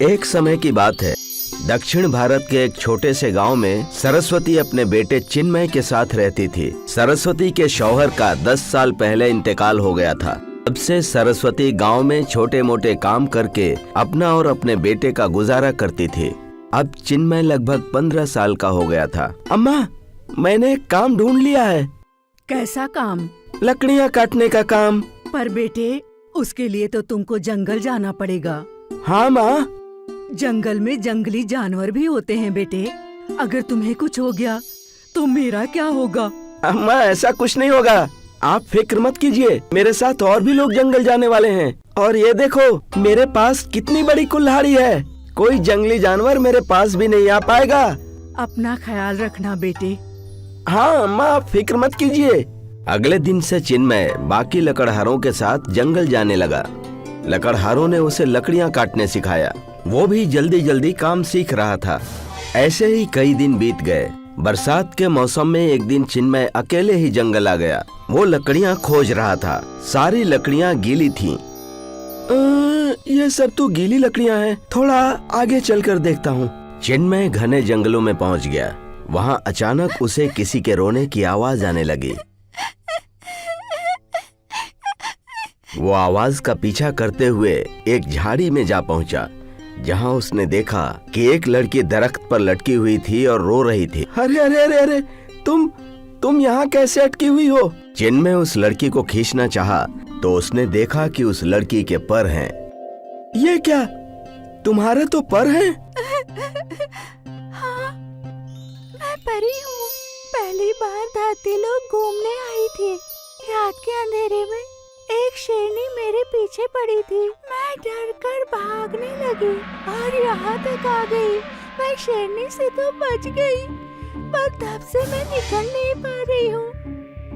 एक समय की बात है, दक्षिण भारत के एक छोटे से गांव में सरस्वती अपने बेटे चिन्मय के साथ रहती थी। सरस्वती के शौहर का 10 साल पहले इंतकाल हो गया था। तब से सरस्वती गांव में छोटे मोटे काम करके अपना और अपने बेटे का गुजारा करती थी। अब चिन्मय लगभग 15 साल का हो गया था। अम्मा, मैंने एक काम ढूंढ लिया है। कैसा काम? लकड़ियाँ काटने का काम। पर बेटे, उसके लिए तो तुमको जंगल जाना पड़ेगा। हाँ माँ। जंगल में जंगली जानवर भी होते हैं बेटे। अगर तुम्हें कुछ हो गया तो मेरा क्या होगा? अम्मा, ऐसा कुछ नहीं होगा, आप फिक्र मत कीजिए। मेरे साथ और भी लोग जंगल जाने वाले हैं। और ये देखो, मेरे पास कितनी बड़ी कुल्हाड़ी है। कोई जंगली जानवर मेरे पास भी नहीं आ पाएगा। अपना ख्याल रखना बेटे। हाँ अम्मा, आप फिक्र मत कीजिए। अगले दिन से चिन्मय बाकी लकड़हारों के साथ जंगल जाने लगा। लकड़हारों ने उसे लकड़ियाँ काटने सिखाया। वो भी जल्दी जल्दी काम सीख रहा था। ऐसे ही कई दिन बीत गए। बरसात के मौसम में एक दिन चिन्मय अकेले ही जंगल आ गया। वो लकड़ियाँ खोज रहा था। सारी लकड़ियाँ गीली थीं। ये सब तो गीली लकड़ियाँ हैं। थोड़ा आगे चलकर देखता हूँ। चिन्मय घने जंगलों में पहुँच गया। वहाँ अचानक उसे किसी के रोने की आवाज आने लगी। वो आवाज का पीछा करते हुए एक झाड़ी में जा पहुंचा, जहां उसने देखा कि एक लड़की दरख्त पर लटकी हुई थी और रो रही थी। अरे अरे अरे अरे, तुम यहाँ कैसे अटकी हुई हो? चिन्मय उस लड़की को खींचना चाहा तो उसने देखा कि उस लड़की के पर हैं। ये क्या, तुम्हारे तो पर हैं? हाँ, मैं परी हूँ। पहली बार धरती लोग घूमने आई थी। रात के अंधेरे में एक शेरनी मेरे पीछे पड़ी थी। मैं डर कर भागने लगी और यहाँ तक आ गई। मैं शेरनी से तो बच गई, पर तब से मैं निकल नहीं पा रही हूँ।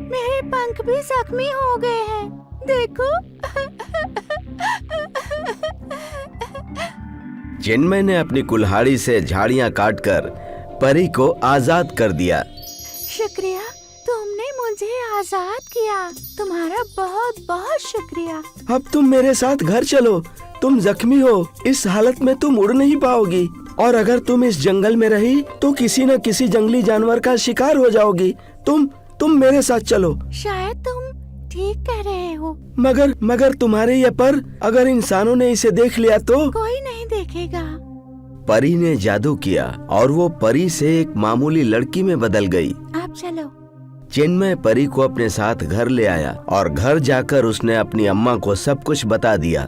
मेरे पंख भी जख्मी हो गए हैं, देखो। चिन्मय ने अपनी कुल्हाड़ी से झाड़ियाँ काटकर परी को आजाद कर दिया। शुक्रिया, तुमने मुझे आजाद किया। तुम्हारा बहुत बहुत शुक्रिया। अब तुम मेरे साथ घर चलो। तुम जख्मी हो, इस हालत में तुम उड़ नहीं पाओगी। और अगर तुम इस जंगल में रही तो किसी न किसी जंगली जानवर का शिकार हो जाओगी। तुम मेरे साथ चलो। शायद तुम ठीक कह रहे हो। मगर तुम्हारे ये पर अगर इंसानों ने इसे देख लिया तो? कोई नहीं देखेगा। परी ने जादू किया और वो परी से एक मामूली लड़की में बदल गई। आप चलो। चिन्मय परी को अपने साथ घर ले आया और घर जाकर उसने अपनी अम्मा को सब कुछ बता दिया।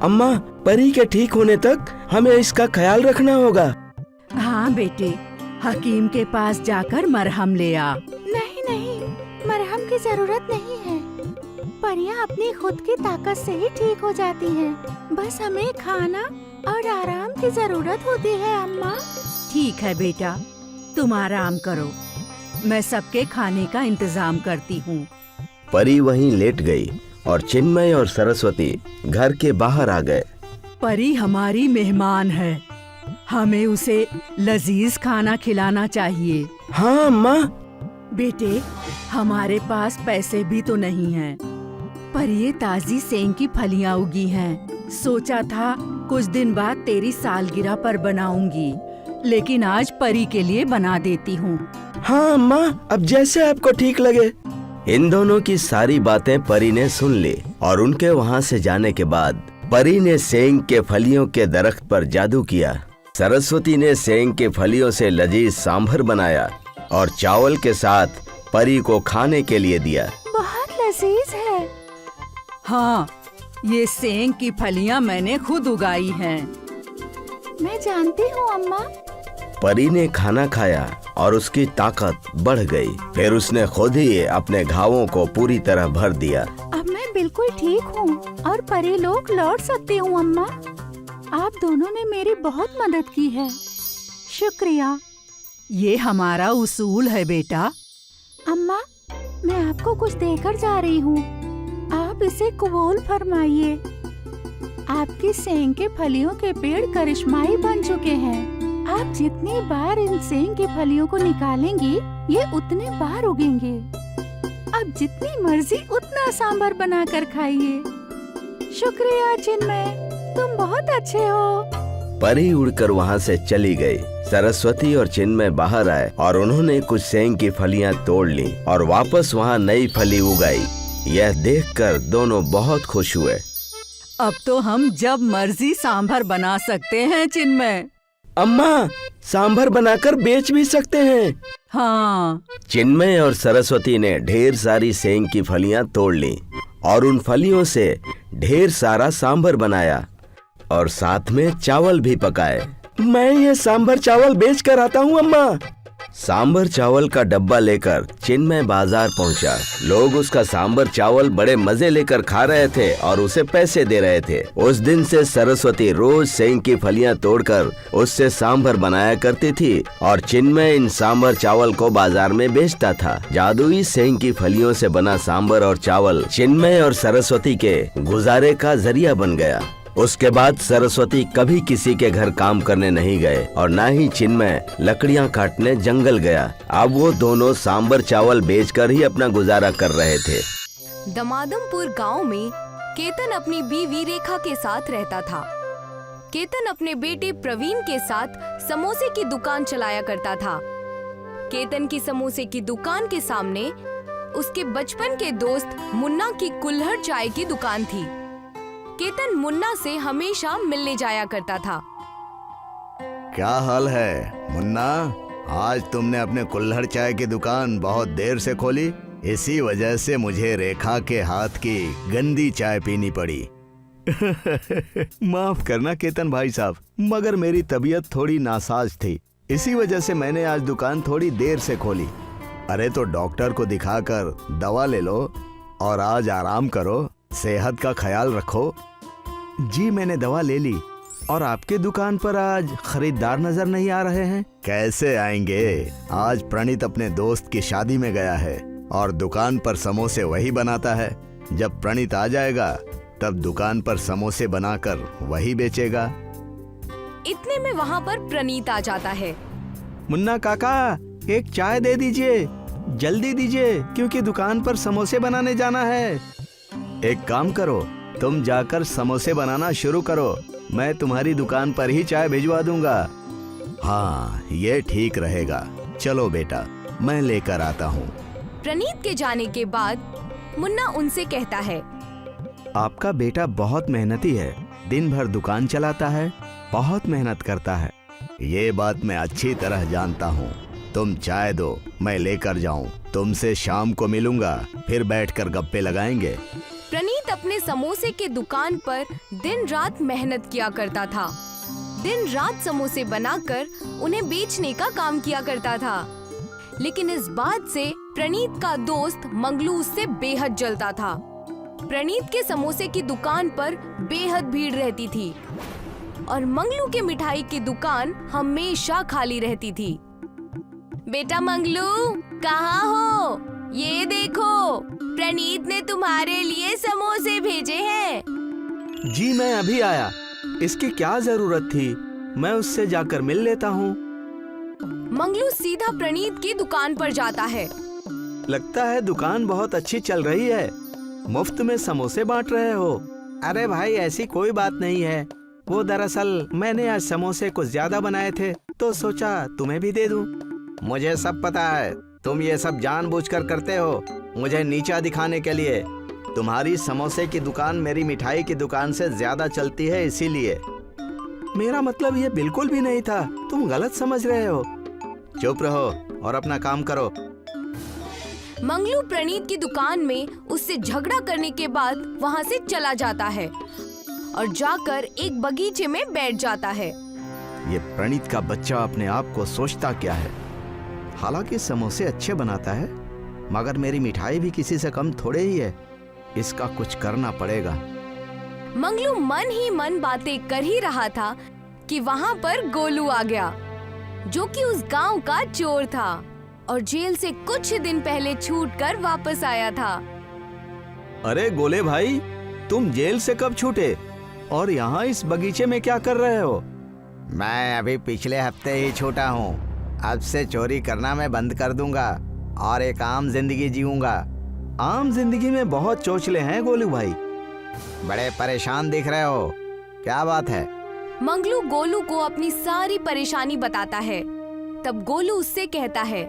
अम्मा, परी के ठीक होने तक हमें इसका ख्याल रखना होगा। हाँ बेटे, हकीम के पास जाकर मरहम ले आ। नहीं, मरहम की जरूरत नहीं है। परियां अपनी खुद की ताकत से ही ठीक हो जाती हैं। बस हमें खाना और आराम की जरूरत होती है अम्मा। ठीक है बेटा, तुम आराम करो। मैं सबके खाने का इंतजाम करती हूँ। परी वहीं लेट गई और चिन्मय और सरस्वती घर के बाहर आ गए। परी हमारी मेहमान है, हमें उसे लजीज खाना खिलाना चाहिए। हाँ अम्मा। बेटे, हमारे पास पैसे भी तो नहीं हैं, पर ये ताजी सेंग की फलियां उगी हैं। सोचा था कुछ दिन बाद तेरी सालगिरह पर बनाऊंगी, लेकिन आज परी के लिए बना देती हूँ। हाँ अम्मा, अब जैसे आपको ठीक लगे। इन दोनों की सारी बातें परी ने सुन ली और उनके वहाँ से जाने के बाद परी ने सेंग के फलियों के दरख्त पर जादू किया। सरस्वती ने सेंग के फलियों से लजीज सांभर बनाया और चावल के साथ परी को खाने के लिए दिया। बहुत लजीज है। हाँ, ये सेंग की फलियां मैंने खुद उगाई हैं। मैं जानती हूँ अम्मा। परी ने खाना खाया और उसकी ताकत बढ़ गई। फिर उसने खुद ही अपने घावों को पूरी तरह भर दिया। अब मैं बिल्कुल ठीक हूँ और परी लोग लौट सकती हूँ अम्मा। आप दोनों ने मेरी बहुत मदद की है, शुक्रिया। ये हमारा उसूल है बेटा। अम्मा, मैं आपको कुछ देकर जा रही हूँ, आप इसे कबूल फरमाइए। आपकी सेंग के फलियों के पेड़ करिश्माई बन चुके हैं। आप जितनी बार इन सेंग की फलियों को निकालेंगी, ये उतने बार उगेंगे। अब जितनी मर्जी उतना सांभर बनाकर खाइए। शुक्रिया चिन्मय, तुम बहुत अच्छे हो। परी उड़कर वहाँ से चली गई। सरस्वती और चिन्मय बाहर आए और उन्होंने कुछ सेंग की फलियां तोड़ ली और वापस वहाँ नई फली उगाई। यह देखकर दोनों बहुत खुश हुए। अब तो हम जब मर्जी सांभर बना सकते हैं चिन्मय। अम्मा, सांभर बनाकर बेच भी सकते हैं। हाँ। चिन्मय और सरस्वती ने ढेर सारी सेंग की फलियां तोड़ ली और उन फलियों से ढेर सारा सांभर बनाया और साथ में चावल भी पकाए। मैं ये सांभर चावल बेच कर आता हूँ अम्मा। सांभर चावल का डब्बा लेकर चिन्मय बाजार पहुंचा। लोग उसका सांभर चावल बड़े मजे लेकर खा रहे थे और उसे पैसे दे रहे थे। उस दिन से सरस्वती रोज सेंग की फलियां तोड़कर उससे सांभर बनाया करती थी और चिन्मय इन सांभर चावल को बाजार में बेचता था। जादुई सेंग की फलियों से बना सांभर और चावल चिन्मय और सरस्वती के गुजारे का जरिया बन गया। उसके बाद सरस्वती कभी किसी के घर काम करने नहीं गए और न ही चिन्मय लकड़ियां काटने जंगल गया। अब वो दोनों सांभर चावल बेचकर ही अपना गुजारा कर रहे थे। दमादमपुर गांव में केतन अपनी बीवी रेखा के साथ रहता था। केतन अपने बेटे प्रवीण के साथ समोसे की दुकान चलाया करता था। केतन की समोसे की दुकान के सामने उसके बचपन के दोस्त मुन्ना की कुल्हड़ चाय की दुकान थी। केतन मुन्ना से हमेशा मिलने जाया करता था। क्या हाल है मुन्ना? आज तुमने अपने कुल्हड़ चाय की दुकान बहुत देर से खोली। इसी वजह से मुझे रेखा के हाथ की गंदी चाय पीनी पड़ी। माफ करना केतन भाई साहब, मगर मेरी तबीयत थोड़ी नासाज थी, इसी वजह से मैंने आज दुकान थोड़ी देर से खोली। अरे तो डॉक्टर को दिखाकर दवा ले लो और आज आराम करो, सेहत का ख्याल रखो। जी मैंने दवा ले ली। और आपके दुकान पर आज खरीदार नजर नहीं आ रहे हैं। कैसे आएंगे? आज प्रणीत अपने दोस्त की शादी में गया है और दुकान पर समोसे वही बनाता है। जब प्रणीत आ जाएगा तब दुकान पर समोसे बनाकर वही बेचेगा। इतने में वहाँ पर प्रणीत आ जाता है। मुन्ना काका, एक चाय दे दीजिए, जल्दी दीजिए, क्योंकि दुकान पर समोसे बनाने जाना है। एक काम करो, तुम जाकर समोसे बनाना शुरू करो, मैं तुम्हारी दुकान पर ही चाय भिजवा दूंगा। हाँ, ये ठीक रहेगा। चलो बेटा, मैं लेकर आता हूँ। प्रणीत के जाने के बाद मुन्ना उनसे कहता है, आपका बेटा बहुत मेहनती है, दिन भर दुकान चलाता है, बहुत मेहनत करता है। ये बात मैं अच्छी तरह जानता हूँ। तुम चाय दो, मैं लेकर जाऊँ। तुमसे शाम को मिलूंगा, फिर बैठकर गप्पे लगाएंगे। प्रणीत अपने समोसे के दुकान पर दिन रात मेहनत किया करता था। दिन रात समोसे बनाकर उन्हें बेचने का काम किया करता था। लेकिन इस बात से प्रणीत का दोस्त मंगलू उससे बेहद जलता था। प्रणीत के समोसे की दुकान पर बेहद भीड़ रहती थी और मंगलू के मिठाई की दुकान हमेशा खाली रहती थी। बेटा मंगलू, कहाँ हो? ये देखो, प्रणीत ने तुम्हारे लिए समोसे भेजे हैं। जी मैं अभी आया। इसकी क्या जरूरत थी? मैं उससे जाकर मिल लेता हूँ। मंगलू सीधा प्रणीत की दुकान पर जाता है। लगता है दुकान बहुत अच्छी चल रही है, मुफ्त में समोसे बांट रहे हो। अरे भाई, ऐसी कोई बात नहीं है। वो दरअसल मैंने आज समोसे कुछ ज्यादा बनाए थे तो सोचा तुम्हें भी दे दूं। मुझे सब पता है, तुम ये सब जानबूझकर करते हो, मुझे नीचा दिखाने के लिए। तुम्हारी समोसे की दुकान मेरी मिठाई की दुकान से ज्यादा चलती है, इसीलिए। मेरा मतलब ये बिल्कुल भी नहीं था, तुम गलत समझ रहे हो। चुप रहो और अपना काम करो। मंगलू प्रणीत की दुकान में उससे झगड़ा करने के बाद वहाँ से चला जाता है और जाकर एक बगीचे में बैठ जाता है। ये प्रणीत का बच्चा अपने आप को सोचता क्या है? हालांकि समोसे अच्छे बनाता है, मगर मेरी मिठाई भी किसी से कम थोड़े ही है। इसका कुछ करना पड़ेगा। मंगलू मन ही मन बातें कर ही रहा था कि वहाँ पर गोलू आ गया, जो कि उस गांव का चोर था और जेल से कुछ ही दिन पहले छूटकर वापस आया था। अरे गोले भाई, तुम जेल से कब छूटे और यहाँ इस बगीचे में क्या कर रहे हो? मैं अभी पिछले हफ्ते ही छूटा हूँ। अब से चोरी करना मैं बंद कर दूंगा और एक आम जिंदगी जीऊंगा। आम जिंदगी में बहुत चोचले हैं गोलू भाई। बड़े परेशान दिख रहे हो, क्या बात है? मंगलू गोलू को अपनी सारी परेशानी बताता है। तब गोलू उससे कहता है,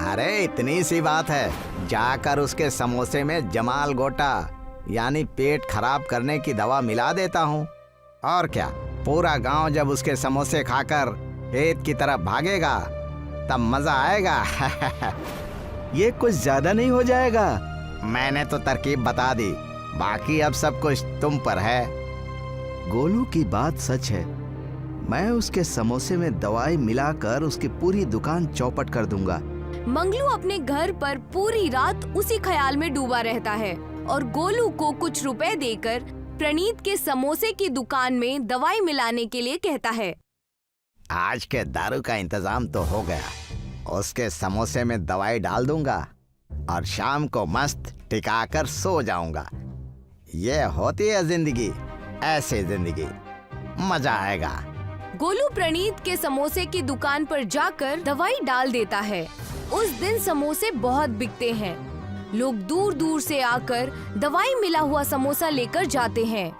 अरे इतनी सी बात है, जाकर उसके समोसे में जमाल गोटा यानी पेट खराब करने की दवा मिला देता हूँ। और क्या, पूरा गांव जब उसके समोसे खाकर खेत की तरफ भागेगा तब मजा आएगा। ये कुछ ज्यादा नहीं हो जाएगा? मैंने तो तरकीब बता दी, बाकी अब सब कुछ तुम पर है। गोलू की बात सच है। मैं उसके समोसे में दवाई मिलाकर उसकी पूरी दुकान चौपट कर दूंगा। मंगलू अपने घर पर पूरी रात उसी ख्याल में डूबा रहता है और गोलू को कुछ रुपए देकर प्रणीत के समोसे की दुकान में दवाई मिलाने के लिए कहता है। आज के दारू का इंतजाम तो हो गया, उसके समोसे में दवाई डाल दूंगा और शाम को मस्त टिकाकर सो जाऊंगा। ये होती है जिंदगी, ऐसे जिंदगी, मजा आएगा। गोलू प्रणीत के समोसे की दुकान पर जाकर दवाई डाल देता है। उस दिन समोसे बहुत बिकते हैं। लोग दूर दूर से आकर दवाई मिला हुआ समोसा लेकर जाते हैं।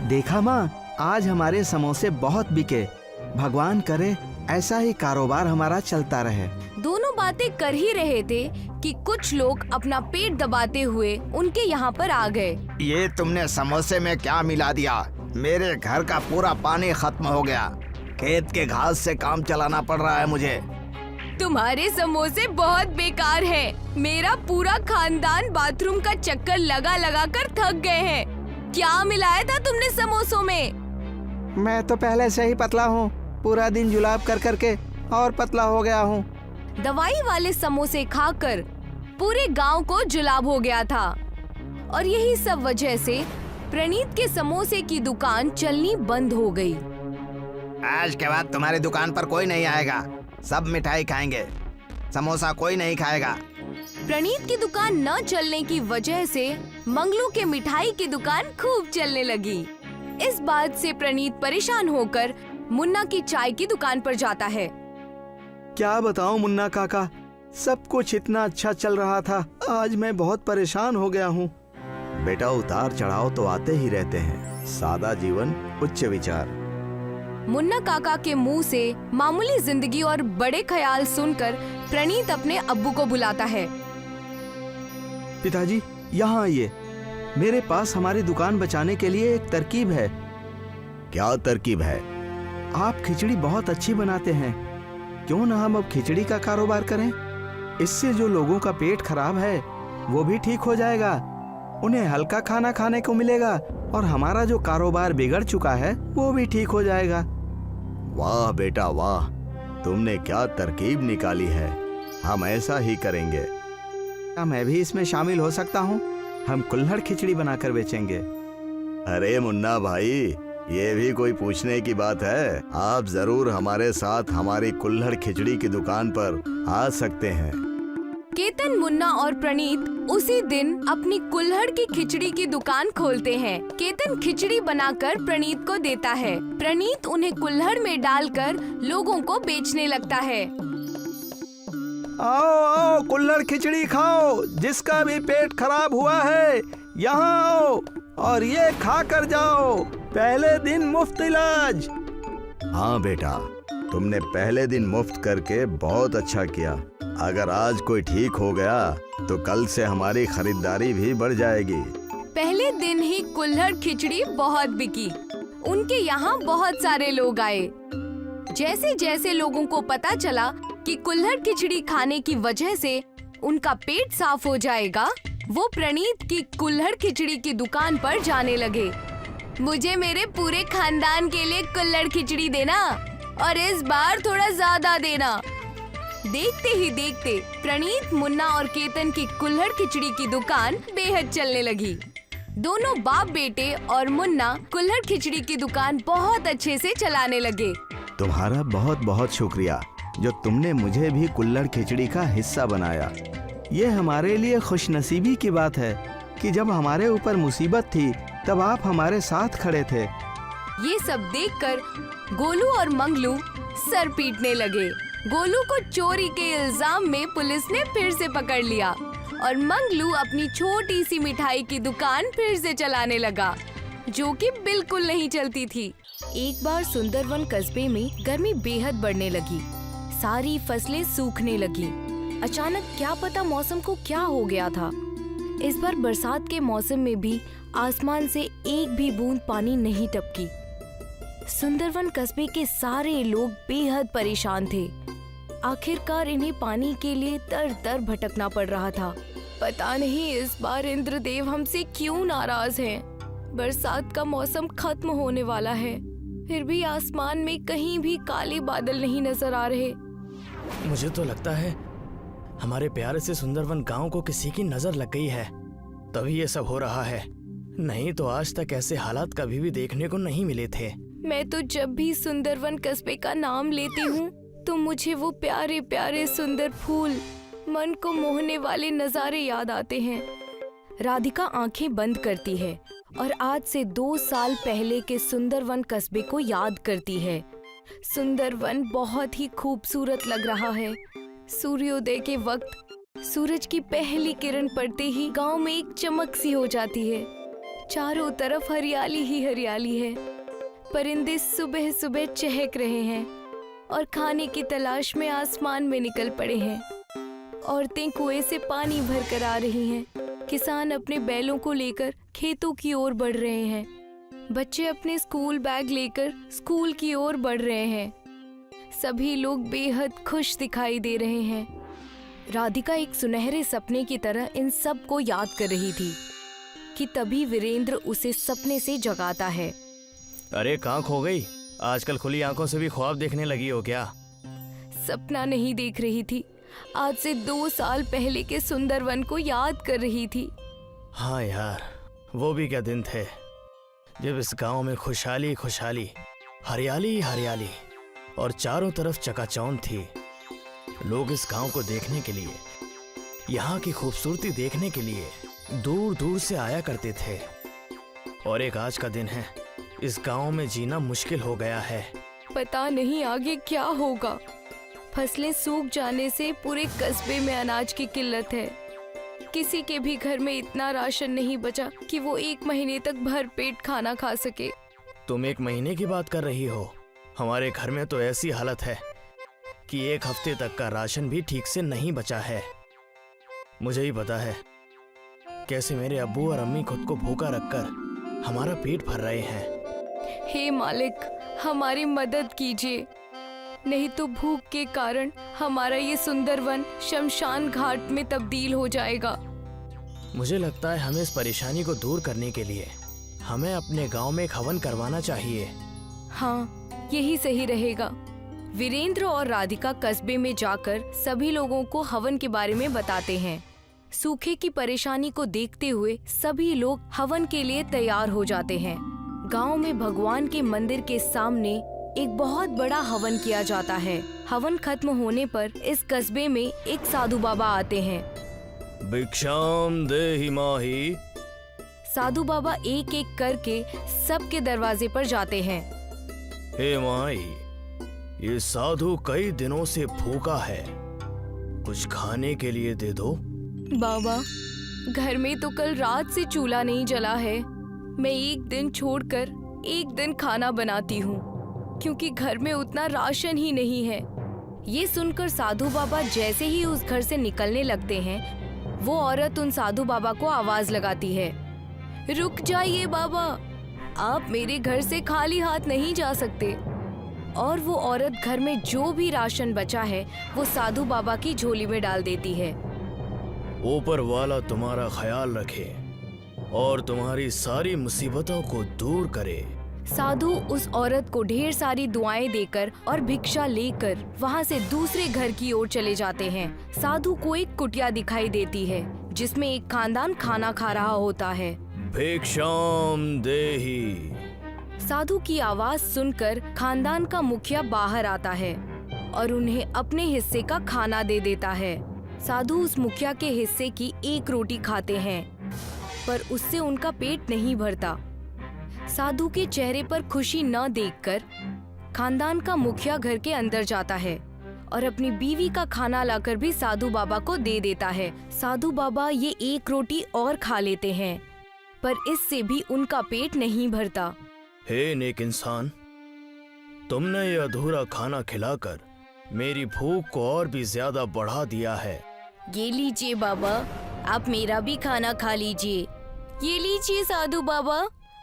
देखा माँ, आज हमारे समोसे बहुत बिके। भगवान करे ऐसा ही कारोबार हमारा चलता रहे। दोनों बातें कर ही रहे थे कि कुछ लोग अपना पेट दबाते हुए उनके यहाँ पर आ गए। ये तुमने समोसे में क्या मिला दिया? मेरे घर का पूरा पानी खत्म हो गया। खेत के घास से काम चलाना पड़ रहा है मुझे। तुम्हारे समोसे बहुत बेकार हैं। मेरा पूरा खानदान बाथरूम का चक्कर लगा लगा कर थक गए हैं। क्या मिलाया था तुमने समोसों में? मैं तो पहले से ही पतला हूँ, पूरा दिन जुलाब कर करके और पतला हो गया हूँ। दवाई वाले समोसे खाकर पूरे गांव को जुलाब हो गया था और यही सब वजह से प्रणीत के समोसे की दुकान चलनी बंद हो गई। आज के बाद तुम्हारी दुकान पर कोई नहीं आएगा, सब मिठाई खाएंगे, समोसा कोई नहीं खाएगा। प्रणीत की दुकान न चलने की वजह से मंगलू के मिठाई की दुकान खूब चलने लगी। इस बात से प्रणीत परेशान होकर मुन्ना की चाय की दुकान पर जाता है। क्या बताऊं मुन्ना काका, सब कुछ इतना अच्छा चल रहा था, आज मैं बहुत परेशान हो गया हूँ। बेटा, उतार चढ़ाव तो आते ही रहते हैं, सादा जीवन उच्च विचार। मुन्ना काका के मुंह से मामूली जिंदगी और बड़े ख्याल सुनकर प्रणीत अपने अब्बू को बुलाता है। पिताजी, यहाँ आइए। मेरे पास हमारी दुकान बचाने के लिए एक तरकीब है। क्या तरकीब है? आप खिचड़ी बहुत अच्छी बनाते हैं, क्यों ना हम अब खिचड़ी का कारोबार करें? इससे जो लोगों का पेट खराब है वो भी ठीक हो जाएगा, उन्हें हल्का खाना खाने को मिलेगा और हमारा जो कारोबार बिगड़ चुका है वो भी ठीक हो जाएगा। वाह बेटा वाह, तुमने क्या तरकीब निकाली है, हम ऐसा ही करेंगे। क्या मैं भी इसमें शामिल हो सकता हूँ? हम कुल्हड़ खिचड़ी बनाकर बेचेंगे। अरे मुन्ना भाई, ये भी कोई पूछने की बात है? आप जरूर हमारे साथ हमारी कुल्हड़ खिचड़ी की दुकान पर आ सकते हैं। केतन, मुन्ना और प्रणीत उसी दिन अपनी कुल्हड़ की खिचड़ी की दुकान खोलते हैं। केतन खिचड़ी बनाकर प्रणीत को देता है। प्रणीत उन्हें कुल्हड़ में डालकर लोगों को बेचने लगता है। आओ आओ, कुल्हड़ खिचड़ी खाओ, जिसका भी पेट खराब हुआ है यहाँ आओ और ये खा कर जाओ, पहले दिन मुफ्त इलाज। हाँ बेटा, तुमने पहले दिन मुफ्त करके बहुत अच्छा किया। अगर आज कोई ठीक हो गया तो कल से हमारी खरीदारी भी बढ़ जाएगी। पहले दिन ही कुल्हड़ खिचड़ी बहुत बिकी। उनके यहाँ बहुत सारे लोग आए। जैसे जैसे लोगों को पता चला कि कुल्हड़ खिचड़ी खाने की वजह से उनका पेट साफ हो जाएगा, वो प्रणीत की कुल्हड़ खिचड़ी की दुकान पर जाने लगे। मुझे मेरे पूरे खानदान के लिए कुल्हड़ खिचड़ी देना और इस बार थोड़ा ज्यादा देना। देखते ही देखते प्रणीत, मुन्ना और केतन की कुल्हड़ खिचड़ी की दुकान बेहद चलने लगी। दोनों बाप बेटे और मुन्ना कुल्हड़ खिचड़ी की दुकान बहुत अच्छे से चलाने लगे। तुम्हारा बहुत बहुत शुक्रिया जो तुमने मुझे भी कुल्हड़ खिचड़ी का हिस्सा बनाया। ये हमारे लिए खुशनसीबी की बात है कि जब हमारे ऊपर मुसीबत थी तब आप हमारे साथ खड़े थे। ये सब देखकर गोलू और मंगलू सर पीटने लगे। गोलू को चोरी के इल्जाम में पुलिस ने फिर से पकड़ लिया और मंगलू अपनी छोटी सी मिठाई की दुकान फिर से चलाने लगा, जो कि बिल्कुल नहीं चलती थी। एक बार सुंदरवन कस्बे में गर्मी बेहद बढ़ने लगी। सारी फसलें सूखने लगी। अचानक क्या पता मौसम को क्या हो गया था। इस बार बरसात के मौसम में भी आसमान से एक भी बूंद पानी नहीं टपकी। सुंदरवन कस्बे के सारे लोग बेहद परेशान थे। आखिरकार इन्हें पानी के लिए दर दर भटकना पड़ रहा था। पता नहीं इस बार इंद्रदेव हमसे क्यों नाराज हैं। बरसात का मौसम खत्म होने वाला है, फिर भी आसमान में कहीं भी काले बादल नहीं नजर आ रहे। मुझे तो लगता है हमारे प्यारे से सुंदरवन गांव को किसी की नजर लग गई है, तभी ये सब हो रहा है। नहीं तो आज तक ऐसे हालात कभी भी देखने को नहीं मिले थे। मैं तो जब भी सुंदरवन कस्बे का नाम लेती हूँ तो मुझे वो प्यारे प्यारे सुंदर फूल, मन को मोहने वाले नजारे याद आते हैं। राधिका आंखें बंद करती है और आज से 2 साल पहले के सुंदरवन कस्बे को याद करती है। सुंदरवन बहुत ही खूबसूरत लग रहा है। सूर्योदय के वक्त सूरज की पहली किरण पड़ते ही गांव में एक चमक सी हो जाती है। चारों तरफ हरियाली ही हरियाली है। परिंदे सुबह सुबह चहक रहे हैं और खाने की तलाश में आसमान में निकल पड़े हैं। औरतें कुएं से पानी भर कर आ रही हैं। किसान अपने बैलों को लेकर खेतों की ओर बढ़ रहे हैं। बच्चे अपने स्कूल बैग लेकर स्कूल की ओर बढ़ रहे हैं। सभी लोग बेहद खुश दिखाई दे रहे हैं। राधिका एक सुनहरे सपने की तरह इन सब को याद कर रही थी कि तभी वीरेंद्र उसे सपने से जगाता है। अरे कहाँ खो गई? आजकल खुली आंखों से भी ख्वाब देखने लगी हो क्या? सपना नहीं देख रही थी, आज से 2 साल पहले के सुंदरवन को याद कर रही थी। हाँ यार, वो भी क्या दिन थे जब इस गांव में खुशहाली खुशहाली, हरियाली ही हरियाली और चारों तरफ चकाचौंध थी। लोग इस गांव को देखने के लिए, यहाँ की खूबसूरती देखने के लिए दूर दूर से आया करते थे। और एक आज का दिन है, इस गांव में जीना मुश्किल हो गया है। पता नहीं आगे क्या होगा। फसलें सूख जाने से पूरे कस्बे में अनाज की किल्लत है। किसी के भी घर में इतना राशन नहीं बचा कि वो 1 महीने तक भरपेट खाना खा सके। तुम 1 महीने की बात कर रही हो? हमारे घर में तो ऐसी हालत है कि 1 हफ्ते तक का राशन भी ठीक से नहीं बचा है। मुझे ही पता है कैसे मेरे अब्बू और अम्मी खुद को भूखा रखकर हमारा पेट भर रहे हैं। हे मालिक, हमारी मदद कीजिए, नहीं तो भूख के कारण हमारा ये सुंदरवन शमशान घाट में तब्दील हो जाएगा। मुझे लगता है हमें इस परेशानी को दूर करने के लिए हमें अपने गांव में एक हवन करवाना चाहिए। हाँ, यही सही रहेगा। वीरेंद्र और राधिका कस्बे में जाकर सभी लोगों को हवन के बारे में बताते हैं। सूखे की परेशानी को देखते हुए सभी लोग हवन के लिए तैयार हो जाते हैं। गांव में भगवान के मंदिर के सामने एक बहुत बड़ा हवन किया जाता है। हवन खत्म होने पर इस कस्बे में एक साधु बाबा आते हैं। भिक्षाम देहि माहि। साधु बाबा एक एक करके सबके दरवाजे पर जाते हैं। हे माई, ये साधु कई दिनों से भूखा है, कुछ खाने के लिए दे दो। बाबा, घर में तो कल रात से चूल्हा नहीं जला है। मैं एक दिन छोड़कर एक दिन खाना बनाती हूँ क्योंकि घर में उतना राशन ही नहीं है। ये सुनकर साधु बाबा जैसे ही उस घर से निकलने लगते हैं, वो औरत उन साधु बाबा को आवाज लगाती है, रुक जाइए बाबा, आप मेरे घर से खाली हाथ नहीं जा सकते। और वो औरत घर में जो भी राशन बचा है वो साधु बाबा की झोली में डाल देती है। ऊपर वाला तुम्हारा ख्याल रखे और तुम्हारी सारी मुसीबतों को दूर करे। साधु उस औरत को ढेर सारी दुआएं देकर और भिक्षा लेकर वहाँ से दूसरे घर की ओर चले जाते हैं। साधु को एक कुटिया दिखाई देती है जिसमें एक खानदान खाना खा रहा होता है। भिक्षाम देहि। साधु की आवाज सुनकर खानदान का मुखिया बाहर आता है और उन्हें अपने हिस्से का खाना दे देता है। साधु उस मुखिया के हिस्से की 1 रोटी खाते हैं, पर उससे उनका पेट नहीं भरता। साधु के चेहरे पर खुशी न देखकर खानदान का मुखिया घर के अंदर जाता है और अपनी बीवी का खाना लाकर भी साधु बाबा को दे देता है। साधु बाबा ये 1 रोटी और खा लेते हैं, पर इससे भी उनका पेट नहीं भरता। हे नेक इंसान, तुमने ये अधूरा खाना खिलाकर मेरी भूख को और भी ज्यादा बढ़ा दिया है। ये लीजिए बाबा, आप मेरा भी खाना खा लीजिए। ये लीजिए साधु बाबा,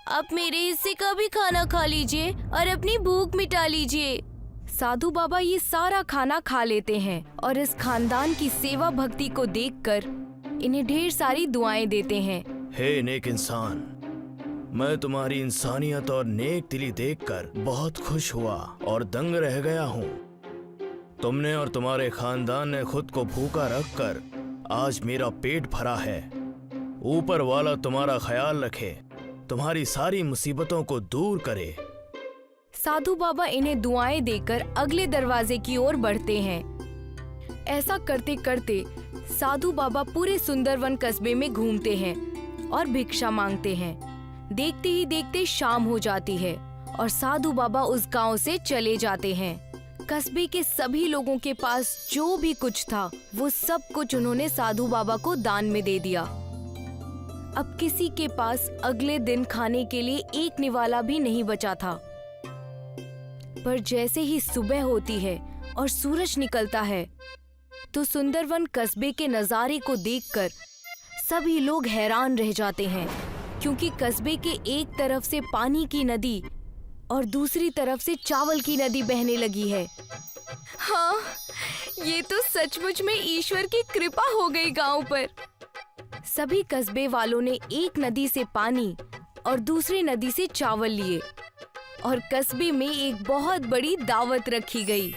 आप मेरे हिस्से का भी खाना खा लीजिए और अपनी भूख मिटा लीजिए। साधु बाबा ये सारा खाना खा लेते हैं और इस खानदान की सेवा भक्ति को देखकर इन्हें ढेर सारी दुआएं देते हैं। हे नेक इंसान, मैं तुम्हारी इंसानियत और नेक दिली देखकर बहुत खुश हुआ और दंग रह गया हूँ। तुमने और तुम्हारे खानदान ने खुद को भूखा रखकर आज मेरा पेट भरा है। ऊपर वाला तुम्हारा ख्याल रखे, तुम्हारी सारी मुसीबतों को दूर करे। साधु बाबा इन्हें दुआएं देकर अगले दरवाजे की ओर बढ़ते हैं। ऐसा करते करते साधु बाबा पूरे सुंदरवन कस्बे में घूमते हैं और भिक्षा मांगते हैं। देखते ही देखते शाम हो जाती है और साधु बाबा उस गांव से चले जाते हैं। कस्बे के सभी लोगों के पास जो भी कुछ था वो सब कुछ उन्होंने साधु बाबा को दान में दे दिया। अब किसी के पास अगले दिन खाने के लिए एक निवाला भी नहीं बचा था। पर जैसे ही सुबह होती है और सूरज निकलता है तो सुंदरवन कस्बे के नजारे को देखकर सभी लोग हैरान रह जाते हैं, क्योंकि कस्बे के एक तरफ से पानी की नदी और दूसरी तरफ से चावल की नदी बहने लगी है। हाँ, ये तो सचमुच में ईश्वर की कृपा हो गई गांव पर। सभी कस्बे वालों ने एक नदी से पानी और दूसरी नदी से चावल लिए और कस्बे में एक बहुत बड़ी दावत रखी गई।